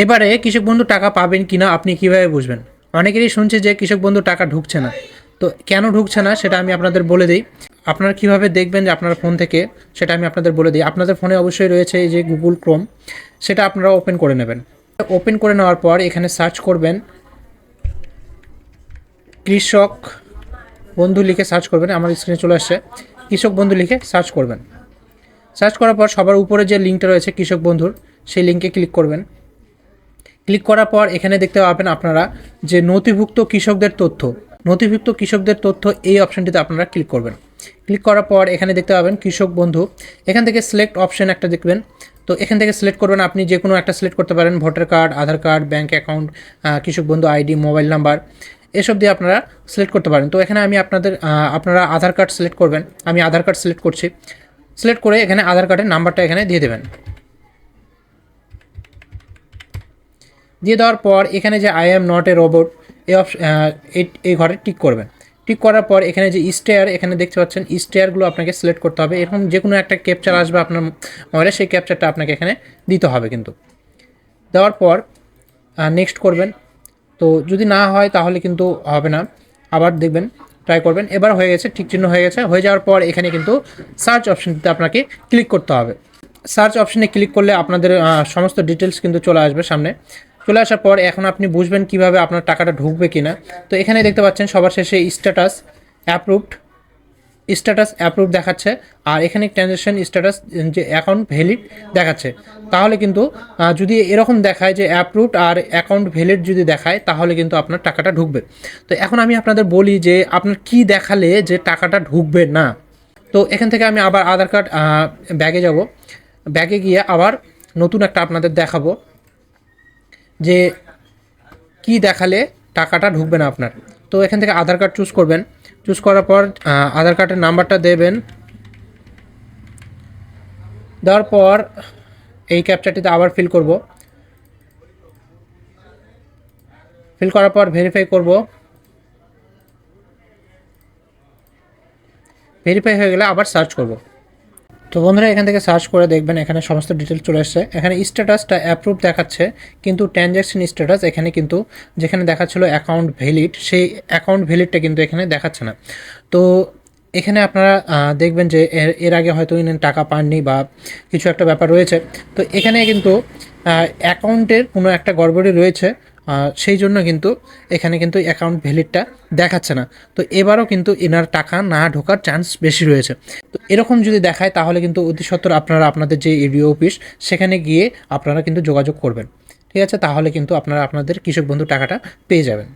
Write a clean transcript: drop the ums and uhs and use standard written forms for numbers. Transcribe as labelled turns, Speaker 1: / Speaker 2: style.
Speaker 1: এবারে কৃষক বন্ধু টাকা পাবেন কিনা আপনি কিভাবে বুঝবেন? অনেকেরই শুনছে যে কৃষক বন্ধু টাকা ঢুকছে না। তো কেন ঢুকছে না সেটা আমি আপনাদের বলে দিই। আপনারা কিভাবে দেখবেন যে আপনার ফোন থেকে, সেটা আমি আপনাদের বলে দিই। আপনাদের ফোনে অবশ্যই রয়েছে এই যে গুগল ক্রোম, সেটা আপনারা ওপেন করে নেবেন। ওপেন করে নেওয়ার পর এখানে সার্চ করবেন কৃষক বন্ধু লিখে সার্চ করবেন। আমার স্ক্রিনে চলে আসছে, কৃষক বন্ধু লিখে সার্চ করবেন। সার্চ করার পর সবার উপরে যে লিঙ্কটা রয়েছে কৃষক বন্ধুর, সেই লিঙ্কে ক্লিক করবেন। ক্লিক করার পর এখানে দেখতে পাবেন আপনারা যে নথিভুক্ত কৃষকদের তথ্য এই অপশানটিতে আপনারা ক্লিক করবেন। ক্লিক করার পর এখানে দেখতে পাবেন কৃষক বন্ধু, এখান থেকে সিলেক্ট অপশান একটা দেখবেন। তো এখান থেকে সিলেক্ট করবেন, আপনি যে কোনো একটা সিলেক্ট করতে পারেন, ভোটার কার্ড, আধার কার্ড, ব্যাঙ্ক অ্যাকাউন্ট, কৃষক বন্ধু আইডি, মোবাইল নাম্বার, এসব দিয়ে আপনারা সিলেক্ট করতে পারেন। তো এখানে আমি আপনারা আধার কার্ড সিলেক্ট করবেন। আমি আধার কার্ড সিলেক্ট করছি। সিলেক্ট করে এখানে আধার কার্ডের নাম্বারটা এখানে দিয়ে দেবেন। দিয়ে দেওয়ার পর এখানে যে I am not a robot এই ঘরে টিক করবেন। টিক করার পর এখানে যে স্টেয়ার এখানে দেখতে পাচ্ছেন, স্টেয়ারগুলো আপনাকে সিলেক্ট করতে হবে। এরকম যে কোনো একটা ক্যাপচার আসবে আপনার মোবাইলে, সেই ক্যাপচারটা আপনাকে এখানে দিতে হবে। কিন্তু দেওয়ার পর নেক্সট করবেন। তো যদি না হয় তাহলে কিন্তু হবে না, আবার দেখবেন, ট্রাই করবেন। এবার হয়ে গেছে, ঠিক চিহ্ন হয়ে গেছে। হয়ে যাওয়ার পর এখানে কিন্তু সার্চ অপশানটিতে আপনাকে ক্লিক করতে হবে। সার্চ অপশানে ক্লিক করলে আপনাদের সমস্ত ডিটেলস কিন্তু চলে আসবে সামনে। চলে আসার পর এখন আপনি বুঝবেন কিভাবে আপনার টাকাটা ঢুকবে কিনা। তো এখানে দেখতে পাচ্ছেন সবার শেষে স্ট্যাটাস অ্যাপ্রুভড দেখাচ্ছে, আর এখানে ট্রানজ্যাকশন স্ট্যাটাস যে অ্যাকাউন্ট ভ্যালিড দেখাচ্ছে। তাহলে কিন্তু যদি এরকম দেখায় যে অ্যাপ্রুভড আর অ্যাকাউন্ট ভ্যালিড যদি দেখায়, তাহলে কিন্তু আপনার টাকাটা ঢুকবে। তো এখন আমি আপনাদের বলি যে আপনার কি দেখালে যে টাকাটা ঢুকবে না। তো এখান থেকে আমি আবার আধার কার্ড ব্যাগে যাব। ব্যাগে গিয়ে আবার নতুন একটা আপনাদের দেখাবো যে কি দেখালে টাকাটা ঢুকবে না আপনার। তো এখান থেকে আধার কার্ড চুজ করবেন। চুজ করার পর আধার কার্ডের নাম্বারটা দেবেন। দেওয়ার পর এই ক্যাপচারটিতে আবার ফিল করব। ফিল করার পর ভেরিফাই করব। ভেরিফাই হয়ে গেলে আবার সার্চ করব। তো বন্ধুরা এখান থেকে সার্চ করে দেখবেন এখানে সমস্ত ডিটেলস চলে আসছে। এখানে স্ট্যাটাসটা অ্যাপ্রুভ দেখাচ্ছে, কিন্তু ট্রানজ্যাকশন স্ট্যাটাস এখানে কিন্তু যেখানে দেখাচ্ছিল অ্যাকাউন্ট ভ্যালিড, সেই অ্যাকাউন্ট ভ্যালিডটা কিন্তু এখানে দেখাচ্ছে না। তো এখানে আপনারা দেখবেন যে এর আগে হয়তো ইনি টাকা পাননি বা কিছু একটা ব্যাপার রয়েছে। তো এখানে কিন্তু অ্যাকাউন্টের কোনো একটা গড়বড়ি রয়েছে, সেই জন্য কিন্তু এখানে কিন্তু অ্যাকাউন্ট ভ্যালিডটা দেখাচ্ছে না। তো এবারও কিন্তু এনার টাকা না ঢোকার চান্স বেশি রয়েছে। তো এরকম যদি দেখায় তাহলে কিন্তু অতি সত্বর আপনারা আপনাদের যে এডিও অফিস, সেখানে গিয়ে আপনারা কিন্তু যোগাযোগ করবেন। ঠিক আছে, তাহলে কিন্তু আপনারা আপনাদের কৃষক বন্ধু টাকাটা পেয়ে যাবেন।